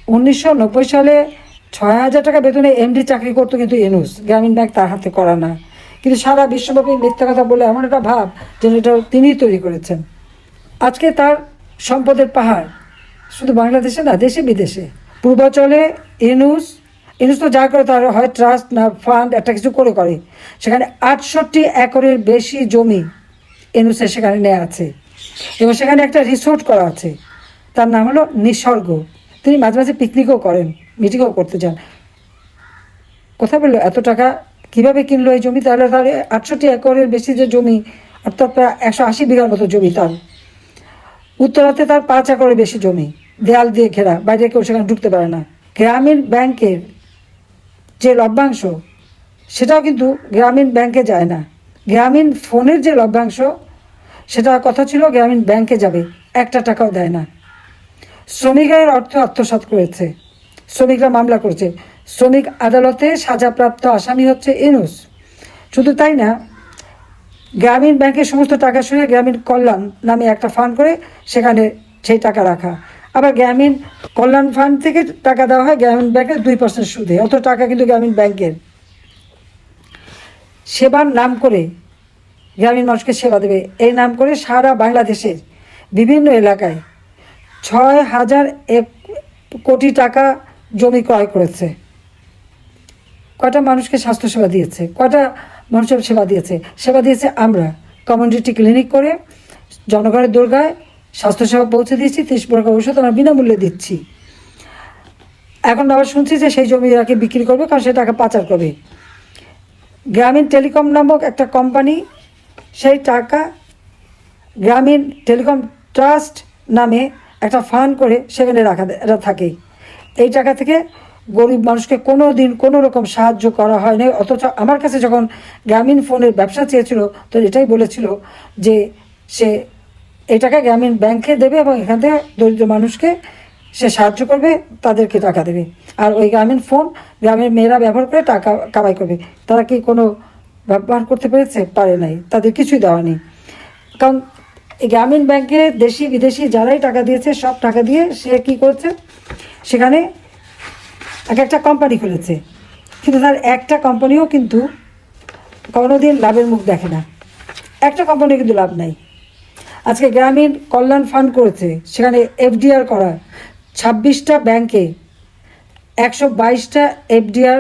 1990 সালে 6,000 টাকা বেতনে এমডি চাকরি করতো কিন্তু ইউনূস, গ্রামীণ ব্যাংক তার হাতে করা না। কিন্তু সারা বিশ্বব্যাপী মিথ্যা কথা বলে এমন একটা ভাব যেন এটা তিনিই তৈরি করেছেন। আজকে তার সম্পদের পাহাড় শুধু বাংলাদেশে না, দেশে বিদেশে। পূর্বাঞ্চলে ইউনূস তো যা করে তার হয় ট্রাস্ট না ফান্ড একটা কিছু করে সেখানে 68 একরের বেশি জমি ইউনূসের সেখানে নেওয়া আছে এবং সেখানে একটা রিসোর্ট করা আছে, তার নাম হলো নিসর্গ। তিনি মাঝে মাঝে পিকনিকও করেন, মিটিংও করতে যান। কোথায় পেল এত টাকা, কীভাবে কিনলো এই জমি? তাহলে তার 68 একরের বেশি যে জমি, অর্থাৎ প্রায় 180 বিঘার মতো জমি তার। উত্তরাতে তার 5 একরের বেশি জমি, দেয়াল দিয়ে ঘেরা, বাইরে কেউ সেখানে ঢুকতে পারে না। গ্রামীণ ব্যাংকের যে লভ্যাংশ সেটাও কিন্তু গ্রামীণ ব্যাংকে যায় না। গ্রামীণ ফোনের যে লভ্যাংশ সেটা কথা ছিল গ্রামীণ ব্যাংকে যাবে, 1 টাকাও দেয় না। শ্রমিকের অর্থ আত্মসাৎ করেছে, শ্রমিকরা মামলা করেছে, শ্রমিক আদালতে সাজাপ্রাপ্ত আসামি হচ্ছে ইউনূস। শুধু তাই না, গ্রামীণ ব্যাংকের সমস্ত টাকা সরিয়ে গ্রামীণ কল্যাণ নামে একটা ফান্ড করে সেখানে সেই টাকা রাখা। আবার গ্রামীণ কল্যাণ ফান্ড থেকে টাকা দেওয়া হয় গ্রামীণ ব্যাংকের 2% সুদে। অত টাকা কিন্তু গ্রামীণ ব্যাংকের। সেবার নাম করে গ্রামীণ মানুষকে সেবা দেবে এই নাম করে সারা বাংলাদেশের বিভিন্ন এলাকায় 6,000 কোটি টাকা জমি ক্রয় করেছে। কয়টা মানুষকে স্বাস্থ্যসেবা দিয়েছে, কয়টা মানুষের সেবা দিয়েছে আমরা কমিউনিটি ক্লিনিক করে জনগণের দুর্গায় স্বাস্থ্যসেবা পৌঁছে দিয়েছি। 30 প্রকার ঔষধ আমরা বিনামূল্যে দিচ্ছি। এখন আবার শুনছি যে সেই জমিটাকে বিক্রি করবে, কারণ সে টাকা পাচার করবে। গ্রামীণ টেলিকম নামক একটা কোম্পানি সেই টাকা গ্রামীণ টেলিকম ট্রাস্ট নামে একটা ফান্ড করে সেখানে রাখা থাকে। এই টাকা থেকে গরিব মানুষকে কোনো দিন কোনো রকম সাহায্য করা হয়নি। অথচ আমার কাছে যখন গ্রামীণ ফোনের ব্যবসা চেয়েছিল তো এটাই বলেছিল যে সে এই টাকা গ্রামীণ ব্যাংকে দেবে এবং এখান থেকে দরিদ্র মানুষকে সে সাহায্য করবে, তাদেরকে টাকা দেবে। আর ওই গ্রামীণ ফোন গ্রামের মেয়েরা ব্যবহার করে টাকা কামাই করবে। তারা কি কোনো ব্যবহার করতে পেরেছে? পারে নাই, তাদের কিছুই দেওয়া নেই। কারণ এই গ্রামীণ ব্যাংকে দেশি বিদেশি যারাই টাকা দিয়েছে সব টাকা দিয়ে সে কী করেছে, সেখানে একটা কোম্পানি খুলেছে। কিন্তু তার একটা কোম্পানিও কিন্তু কোনোদিন লাভের মুখ দেখে না, একটা কোম্পানি কিন্তু লাভ নাই। আজকে গ্রামীণ কল্যাণ ফান্ড করেছে, সেখানে এফডিআর করা 26টা ব্যাংকে 122টা এফডিআর,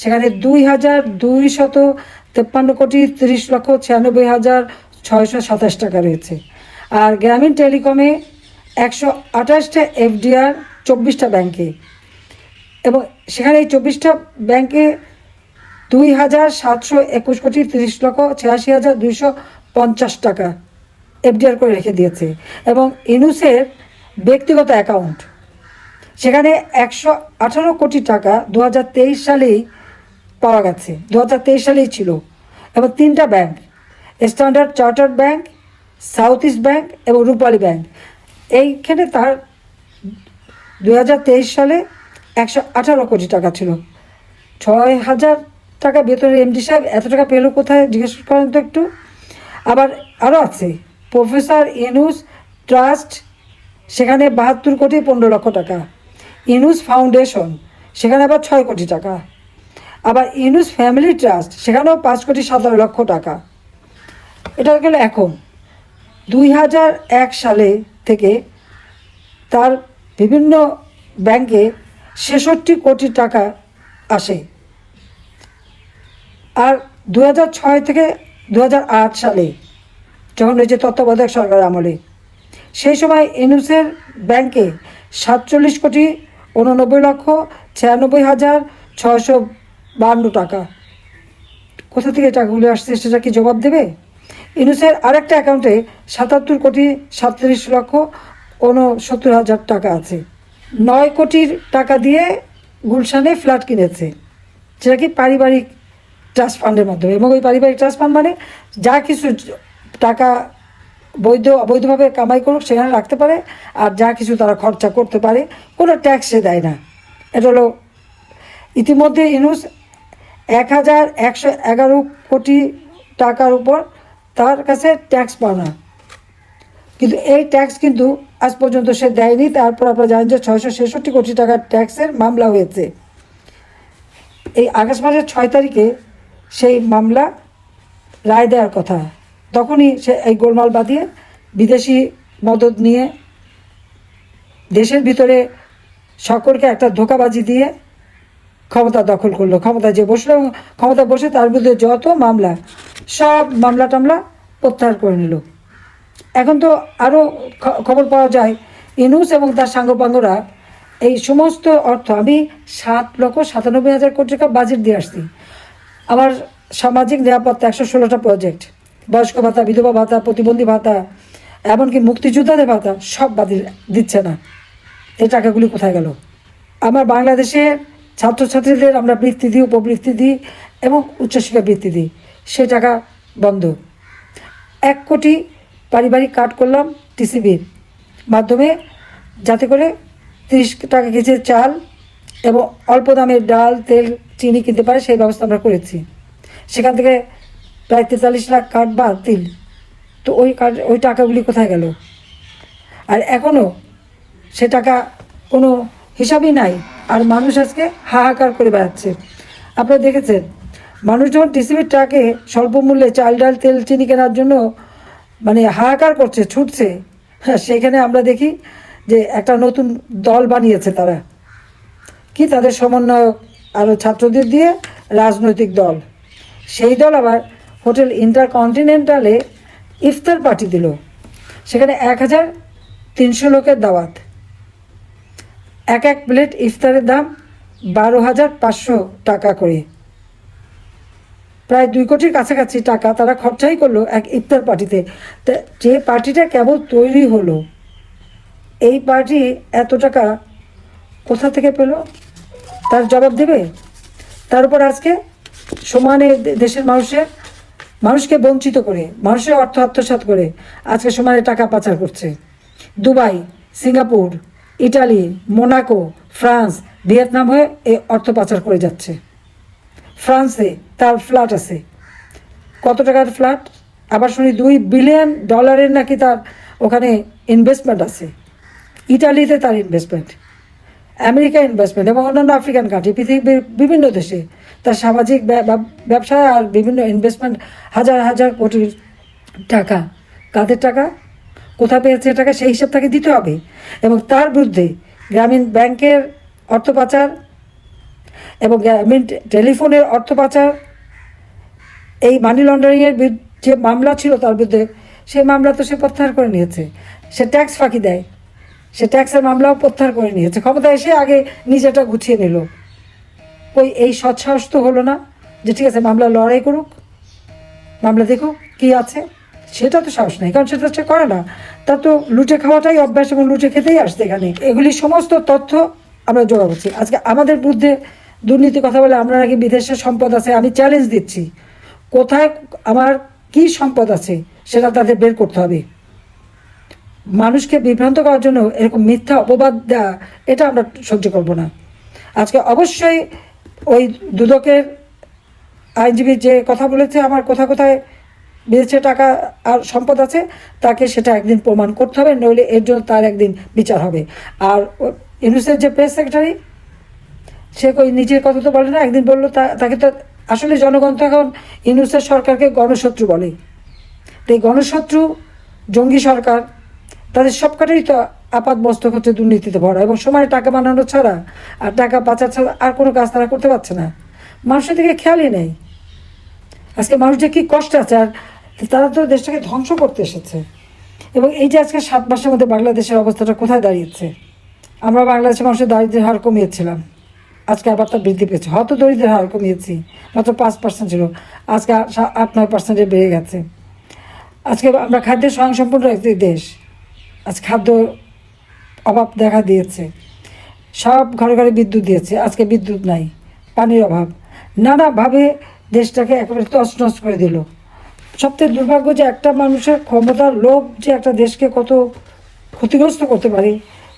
সেখানে 2,253 কোটি 30,96,627 টাকা রয়েছে। আর গ্রামীণ টেলিকমে 128টা এফডিআর 24টা ব্যাংকে, এবং সেখানে এই 24টা ব্যাংকে 2,721 কোটি 30,86,250 টাকা এফডিআর করে রেখে দিয়েছে। এবং ইউনূসের ব্যক্তিগত অ্যাকাউন্ট সেখানে 118 কোটি টাকা 2023 সালেই পাওয়া গেছে, 2023 সালেই ছিল। এবং 3টা bank, standard chartered bank, south east bank এবং রূপালী ব্যাংক, এইখানে তার 2023 সালে 118 কোটি টাকা ছিল। 6,000 টাকা বেতনের এমডি সাহেব এত টাকা পেল কোথায়, জিজ্ঞেস করেন তো একটু। আবার আরও আছে প্রফেসর ইউনূস ট্রাস্ট, সেখানে 72 কোটি 15 লক্ষ টাকা। ইউনূস ফাউন্ডেশন, সেখানে আবার 6 কোটি টাকা। আবার ইউনূস ফ্যামিলি ট্রাস্ট, সেখানেও 5 কোটি 17 লক্ষ টাকা। এটা গেল এখন। 2001 সালে থেকে তার বিভিন্ন ব্যাংকে 66 কোটি টাকা আসে। আর 2006 থেকে 2008 সালে যখন রয়েছে তত্ত্বাবধায়ক সরকার আমলে, সেই সময় ইউনূসের ব্যাংকে 47 কোটি 89 লক্ষ 96,652 টাকা। কোথা থেকে টাকাগুলো আসছে সেটা কি জবাব দেবে? ইউনূসের আরেকটা অ্যাকাউন্টে 77 কোটি 37 লক্ষ 69,000 টাকা আছে। 9 কোটির টাকা দিয়ে গুলশানে ফ্ল্যাট কিনেছে, যেটা কি পারিবারিক ট্রাস্ট ফান্ডের মাধ্যমে। এবং ওই পারিবারিক ট্রাস্ট ফান্ড মানে যা কিছু টাকা অবৈধভাবে কামাই করুক সেখানে রাখতে পারে, আর যা কিছু তারা খরচা করতে পারে কোনো ট্যাক্সে দেয় না। এটা হলো ইতিমধ্যে ইউনূস 1,111 কোটি টাকার উপর তার কাছে ট্যাক্স পাওনা। কিন্তু এই ট্যাক্স কিন্তু আজ পর্যন্ত সে দেয়নি। তারপর আপনারা জানেন যে 666 কোটি টাকার ট্যাক্সের মামলা হয়েছে। এই আগস্ট মাসের 6 তারিখে সেই মামলা রায় দেওয়ার কথা, তখনই সে এই গোলমাল বাঁধিয়ে বিদেশি মদদ নিয়ে দেশের ভিতরে সকলকে একটা ধোঁকাবাজি দিয়ে ক্ষমতা দখল করলো। ক্ষমতা যে বসলো, ক্ষমতা বসে তার বিরুদ্ধে যত মামলা, সব মামলা টামলা প্রত্যাহার করে নিল। এখন তো আরও খবর পাওয়া যায় ইউনূস এবং তার সাঙ্গপাঙ্গরা এই সমস্ত অর্থ, আমি 7,97,000 কোটি টাকা বাজেট দিয়ে আসছি। আমার সামাজিক নিরাপত্তা 116টা প্রজেক্ট, বয়স্ক ভাতা, বিধবা ভাতা, প্রতিবন্ধী ভাতা, এমনকি মুক্তিযোদ্ধাদের ভাতা সব দিচ্ছে না। এই টাকাগুলি কোথায় গেল? আমার বাংলাদেশের ছাত্রছাত্রীদের আমরা বৃত্তি দিই, উপবৃত্তি দিই এবং উচ্চশিক্ষা বৃত্তি দিই, সেই টাকা বন্ধ। 1 কোটি পারিবারিক কার্ড করলাম টিসিবির মাধ্যমে, যাতে করে 30 টাকা কেজির চাল এবং অল্প দামের ডাল, তেল, চিনি কিনতে পারে, সেই ব্যবস্থা আমরা করেছি। সেখান থেকে প্রায় 43 লাখ কার্ড বাতিল। তো ওই টাকাগুলি কোথায় গেল? আর এখনও সে টাকা কোনো হিসাবই নাই, আর মানুষ আজকে হাহাকার করে বেড়াচ্ছে। আপনারা দেখেছেন, মানুষ যখন টিসিবির ট্রাকে স্বল্প মূল্যে চাল, ডাল, তেল, চিনি কেনার জন্য মানে হাহাকার করছে, ছুটছে, হ্যাঁ, সেখানে আমরা দেখি যে একটা নতুন দল বানিয়েছে তারা, কি তাদের সমন্বয়ক আরও ছাত্রদের দিয়ে রাজনৈতিক দল। সেই দল আবার হোটেল ইন্টারকন্টিনেন্টালে ইফতার পার্টি দিল, সেখানে 1,300 লোকের দাওয়াত। এক প্লেট ইফতারের দাম 12,500 টাকা করে, প্রায় 2 কোটির কাছাকাছি টাকা তারা খরচাই করলো এক ইফতার পার্টিতে। যে পার্টিটা কেবল তৈরি হলো, এই পার্টি এত টাকা কোথা থেকে পেল? তার জবাব দেবে? তার উপর আজকে সমানে দেশের মানুষকে বঞ্চিত করে, মানুষের অর্থ আত্মসাৎ করে আজকে সমানে টাকা পাচার করছে। Dubai, Singapore, Italy, Monaco, France, Vietnam হয়ে এই অর্থ পাচার করে যাচ্ছে। ফ্রান্সে তার ফ্ল্যাট আছে, কত টাকার ফ্ল্যাট? আবার শুনি $2 বিলিয়ন নাকি তার ওখানে ইনভেস্টমেন্ট আছে। ইটালিতে তার ইনভেস্টমেন্ট, আমেরিকা ইনভেস্টমেন্ট এবং অন্যান্য আফ্রিকান কান্ট্রি, পৃথিবীর বিভিন্ন দেশে তার সামাজিক ব্যবসায় আর বিভিন্ন ইনভেস্টমেন্ট, হাজার হাজার কোটির টাকা। কাদের টাকা? কোথায় পেয়েছে টাকা? সেই হিসাব তাকে দিতে হবে। এবং তার বিরুদ্ধে গ্রামীণ ব্যাংকের অর্থ পাচার এবং গ্রামীণ টেলিফোনের অর্থ পাচার, এই মানি লন্ডারিংয়ের যে মামলা ছিল তার বিরুদ্ধে, সেই মামলা তো সে প্রত্যাহার করে নিয়েছে। সে ট্যাক্স ফাঁকি দেয়, সে ট্যাক্সের মামলাও প্রত্যাহার করে নিয়েছে। ক্ষমতা এসে আগে নিজেটা গুছিয়ে নিল। এই সৎসাহস তো হলো না যে ঠিক আছে মামলা লড়াই করুক, মামলা দেখুক কি আছে। সেটা তো সাহস নেই, কারণ সেটা সে করে না। তার তো লুটে খাওয়াটাই অভ্যাস এবং লুটে খেতেই আসছে এখানে। এগুলি সমস্ত তথ্য আমরা জোগাচ্ছি। আজকে আমাদের বিরুদ্ধে দুর্নীতি কথা বলে আমরা নাকি বিদেশের সম্পদ আছে। আমি চ্যালেঞ্জ দিচ্ছি, কোথায় আমার কি সম্পদ আছে সেটা তাদের বের করতে হবে। মানুষকে বিভ্রান্ত করার জন্য এরকম মিথ্যা অপবাদ দেওয়া, এটা আমরা সহ্য করব না। আজকে অবশ্যই ওই দুদকের আইনজীবী যে কথা বলেছে, আমার কোথায় বিদেশে টাকা আর সম্পদ আছে, তাকে সেটা একদিন প্রমাণ করতে হবে, নইলে এর জন্য তার একদিন বিচার হবে। আর ইউনূসের যে প্রেস সেক্রেটারি, সে নিজের কথা তো বলে না, একদিন বললো তাকে তো আসলে জনগণ তো এখন ইউনূসের সরকারকে গণশত্রু বলে। তো এই গণশত্রু জঙ্গি সরকার, তাদের সবকটাই তো আপাত মস্তক হচ্ছে দুর্নীতিতে ভরা, এবং সময় টাকা বানানো ছাড়া আর টাকা পাচার ছাড়া আর কোনো কাজ তারা করতে পারছে না। মানুষের দিকে খেয়ালই নেই। আজকে মানুষ যে কী কষ্ট আছে, আর তারা তো দেশটাকে ধ্বংস করতে এসেছে। এবং এই যে আজকে 7 মাসের মধ্যে বাংলাদেশের অবস্থাটা কোথায় দাঁড়িয়েছে? আমরা বাংলাদেশের মানুষের দারিদ্র্যের হার কমিয়েছিলাম, আজকে আবার তা বৃদ্ধি পেয়েছে। হত দরিদ্রের হার কমিয়েছি, মাত্র 5% ছিল, আজকে 8-9% বেড়ে গেছে। আজকে আমরা খাদ্যের স্বয়ংসম্পূর্ণ একটি দেশ, আজ খাদ্য অভাব দেখা দিয়েছে। সব ঘরে ঘরে বিদ্যুৎ দিয়েছে, আজকে বিদ্যুৎ নাই, পানির অভাব, নানাভাবে দেশটাকে একেবারে তছনছ করে দিল। সবথেকে দুর্ভাগ্য যে একটা মানুষের ক্ষমতার লোভ যে একটা দেশকে কত ক্ষতিগ্রস্ত করতে পারে,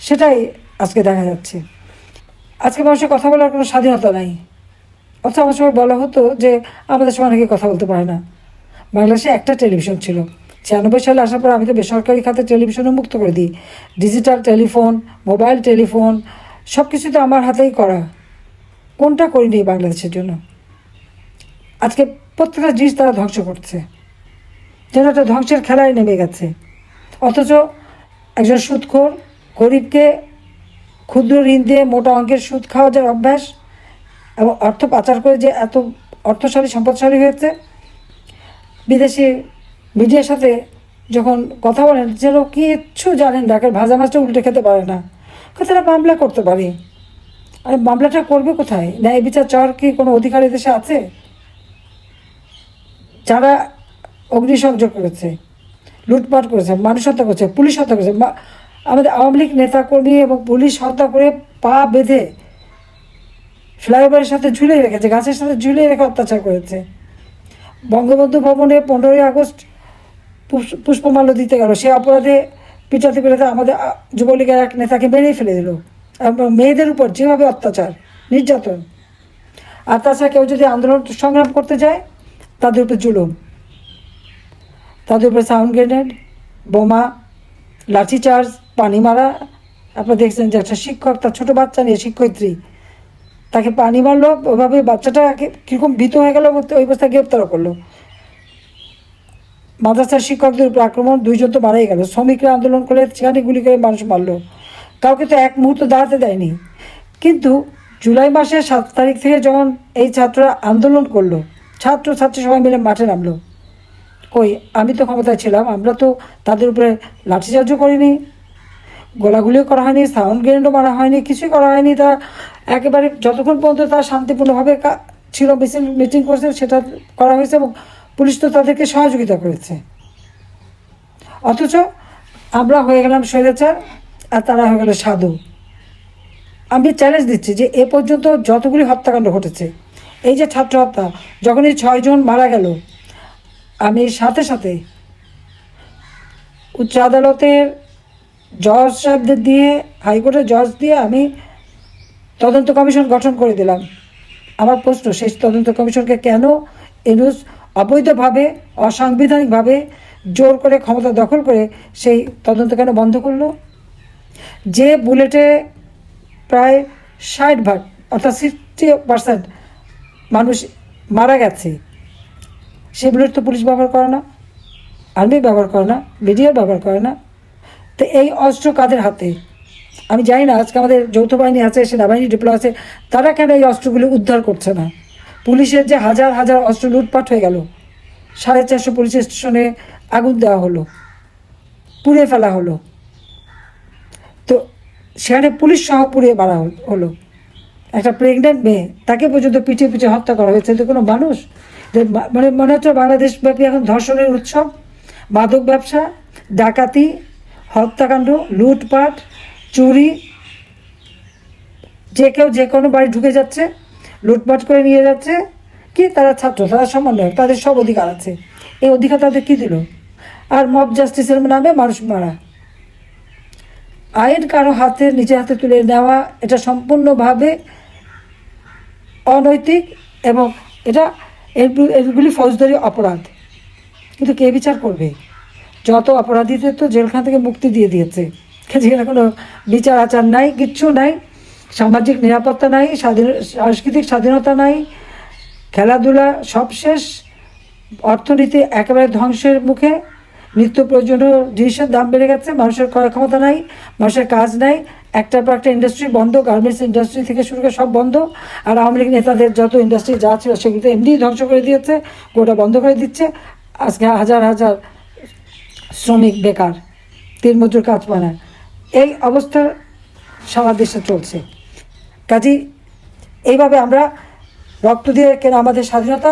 সেটাই আজকে দেখা যাচ্ছে। আজকে মানুষের কথা বলার কোনো স্বাধীনতা নাই। অথচ আমার সময় বলা হতো যে আমাদের সময় অনেকে কথা বলতে পারে না। বাংলাদেশে একটা টেলিভিশন ছিল, সালে আসার পর আমি তো বেসরকারি খাতে টেলিভিশনও মুক্ত করে দিই, ডিজিটাল টেলিফোন, মোবাইল টেলিফোন সব কিছু তো আমার হাতেই করা। কোনটা করিনি বাংলাদেশের জন্য? আজকে প্রত্যেকটা জিনিস তারা ধ্বংস করছে, যেন একটা ধ্বংসের খেলায় নেমে গেছে। অথচ একজন সুদখোর গরিবকে ক্ষুদ্র ঋণ দিয়ে মোটা অঙ্কের সুদ খাওয়া যার অভ্যাস এবং অর্থ পাচার করে যে এত অর্থশালী সম্পদশালী হয়েছে, বিদেশি মিডিয়ার সাথে যখন কথা বলেন যেন কিচ্ছু জানেন না, ভাজা মাছটা উল্টে খেতে পারে না, কথাটা মামলা করতে পারে। আর মামলাটা করবে কোথায়? ন্যায় বিচার চাওয়ার কি কোনো অধিকার দেশে আছে? যারা অগ্নিসংযোগ করেছে, লুটপাট করেছে, মানুষ হত্যা করেছে, পুলিশ হত্যা করেছে, আমাদের আওয়ামী লীগ নেতাকর্মী এবং পুলিশ হত্যা করে পা বেঁধে ফ্লাইওভারের সাথে ঝুলিয়ে রেখেছে, গাছের সাথে ঝুলিয়ে রেখে অত্যাচার করেছে। বঙ্গবন্ধু ভবনে 15ই আগস্ট পুষ্পমাল্য দিতে গেল, সে অপরাধে পিটাতে পিটাতে আমাদের যুবলীগের এক নেতাকে মেরেই ফেলে দিল। এবং মেয়েদের উপর যেভাবে অত্যাচার, নির্যাতন, আর তাছাড়া কেউ যদি আন্দোলন সংগ্রাম করতে যায় তাদের উপর জুলুম, তাদের উপরে সাউন্ড গ্রেনেড, বোমা, লাঠিচার্জ, পানি মারা। আপনারা দেখছেন যে একটা শিক্ষক তার ছোটো বাচ্চা নিয়ে, শিক্ষয়িত্রী, তাকে পানি মারলো, ওইভাবে বাচ্চাটা কীরকম ভীত হয়ে গেল, ওই অবস্থায় গ্রেপ্তারও করলো। মাদ্রাসার শিক্ষকদের উপর আক্রমণ, 2 জন তো মারাই গেল। শ্রমিকরা আন্দোলন করে সেখানে গুলি করে মানুষ মারলো, কাউকে তো এক মুহূর্ত দাঁড়াতে দেয়নি। কিন্তু জুলাই মাসের 7 তারিখ থেকে যখন এই ছাত্ররা আন্দোলন করলো, ছাত্রী সবাই মিলে মাঠে নামলো, কই আমি তো ক্ষমতায় ছিলাম, আমরা তো তাদের উপরে লাঠিচার্জও করিনি, গোলাগুলিও করা হয়নি, সাউন্ড গ্রেনেডও মারা হয়নি, কিছুই করা হয়নি। তা একেবারে যতক্ষণ পর্যন্ত তারা শান্তিপূর্ণভাবে ছিল, মিটিং করছে, সেটা করা হয়েছে এবং পুলিশ তো তাদেরকে সহযোগিতা করেছে। অথচ আমরা হয়ে গেলাম স্বৈরাচার আর তারা হয়ে গেল সাধু। আমি চ্যালেঞ্জ দিচ্ছি যে এ পর্যন্ত যতগুলি হত্যাকাণ্ড ঘটেছে, এই যে ছাত্র হত্যা, যখনই 6 জন মারা গেল, আমি সাথে সাথে উচ্চ আদালতের জজ সাহেবদের দিয়ে, হাইকোর্টের জজ দিয়ে আমি তদন্ত কমিশন গঠন করে দিলাম। আমার প্রশ্ন, সেই তদন্ত কমিশনকে কেন ইউনূস অবৈধভাবে, অসাংবিধানিকভাবে জোর করে ক্ষমতা দখল করে সেই তদন্ত কেন বন্ধ করলো? যে বুলেটে প্রায় 60% অর্থাৎ 60% মানুষ মারা গেছে, সেই বুলেট তো পুলিশ ব্যবহার করে না, আর্মি ব্যবহার করে না, মিডিয়া ব্যবহার করে না। তো এই অস্ত্র কাদের হাতে? আমি জানি না। আজকে আমাদের যৌথ বাহিনী আছে, সেনাবাহিনী ডিপ্লয় আছে, তারা কেন এই অস্ত্রগুলি উদ্ধার করছে না? পুলিশের যে হাজার হাজার অস্ত্র লুটপাট হয়ে গেল, 450 পুলিশ স্টেশনে আগুন দেওয়া হলো, পুড়িয়ে ফেলা হলো, তো সেখানে পুলিশ সহ পুড়িয়ে মারা হলো। একটা প্রেগনেন্ট মেয়ে, তাকে পর্যন্ত পিটিয়ে পিটিয়ে হত্যা করা হয়েছে। তো কোনো মানুষ, মানে মনে হচ্ছে বাংলাদেশব্যাপী এখন ধর্ষণের উৎসব, মাদক ব্যবসা, ডাকাতি, হত্যাকাণ্ড, লুটপাট, চুরি, যে কেউ যে কোনো বাড়ি ঢুকে যাচ্ছে, লুটপাট করে নিয়ে যাচ্ছে। কি তারা ছাত্র, তারা সমন্বয়, তাদের সব অধিকার আছে। এই অধিকার তাদের কী দিল? আর মব জাস্টিসের নামে মানুষ মারা, আইন কারো হাতে, নিজের হাতে তুলে নেওয়া, এটা সম্পূর্ণভাবে অনৈতিক এবং এগুলি ফৌজদারি অপরাধ। কিন্তু কে বিচার করবে? যত অপরাধীদের তো জেলখানা থেকে মুক্তি দিয়ে দিয়েছে, যেখানে কোনো বিচার আচার নাই, কিচ্ছু নাই, সামাজিক নিরাপত্তা নাই, সাংস্কৃতিক স্বাধীনতা নাই, খেলাধুলা সব শেষ, অর্থনীতি একেবারে ধ্বংসের মুখে, নিত্য প্রয়োজনীয় জিনিসের দাম বেড়ে গেছে, মানুষের ক্রয় ক্ষমতা নাই, মানুষের কাজ নাই, একটার পর একটা ইন্ডাস্ট্রি বন্ধ, গার্মেন্টস ইন্ডাস্ট্রি থেকে শুরু করে সব বন্ধ। আর আওয়ামী লীগ নেতাদের যত ইন্ডাস্ট্রি যা ছিল সেগুলো এমনিই ধ্বংস করে দিয়েছে, গোটা বন্ধ করে দিচ্ছে। আজকে হাজার হাজার শ্রমিক বেকার, দিনমজুর কাজ পায় না। এই অবস্থা সারা দেশে চলছে। কাজেই এইভাবে আমরা রক্ত দিয়ে কেন আমাদের স্বাধীনতা,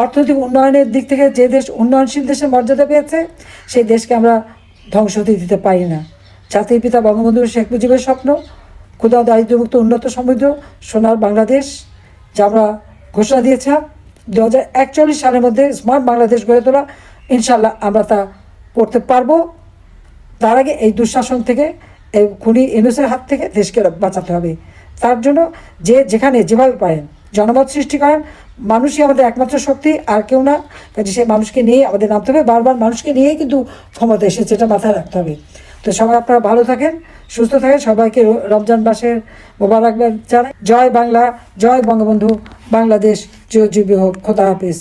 অর্থনৈতিক উন্নয়নের দিক থেকে যে দেশ উন্নয়নশীল দেশের মর্যাদা পেয়েছে, সেই দেশকে আমরা ধ্বংস হতে দিতে পারি না। জাতির পিতা বঙ্গবন্ধু শেখ মুজিবের স্বপ্ন, ক্ষুধা দারিদ্র্যমুক্ত উন্নত সমৃদ্ধ সোনার বাংলাদেশ, যা আমরা ঘোষণা দিয়েছিলাম 2041 সালের মধ্যে স্মার্ট বাংলাদেশ গড়ে তোলা, ইনশাল্লাহ আমরা তা করতে পারবো। তার আগে এই দুঃশাসন থেকে, এই খুনি ইউনূসের হাত থেকে দেশকে বাঁচাতে হবে। তার জন্য যে যেখানে যেভাবে পারেন, জনমত সৃষ্টি করেন। মানুষই আমাদের একমাত্র শক্তি, আর কেউ না। কাজে সেই মানুষকে নিয়ে আমাদের নামতে হবে, বারবার মানুষকে নিয়েই কিন্তু ক্ষমতা এসেছে, এটা মাথায় রাখতে হবে। তো সবাই আপনারা ভালো থাকেন, সুস্থ থাকেন, সবাইকে রমজান মাসের মোবারকবাদ জানাই। জয় বাংলা, জয় বঙ্গবন্ধু, বাংলাদেশ চিরজীবী হোক। খোদা হাফিজ।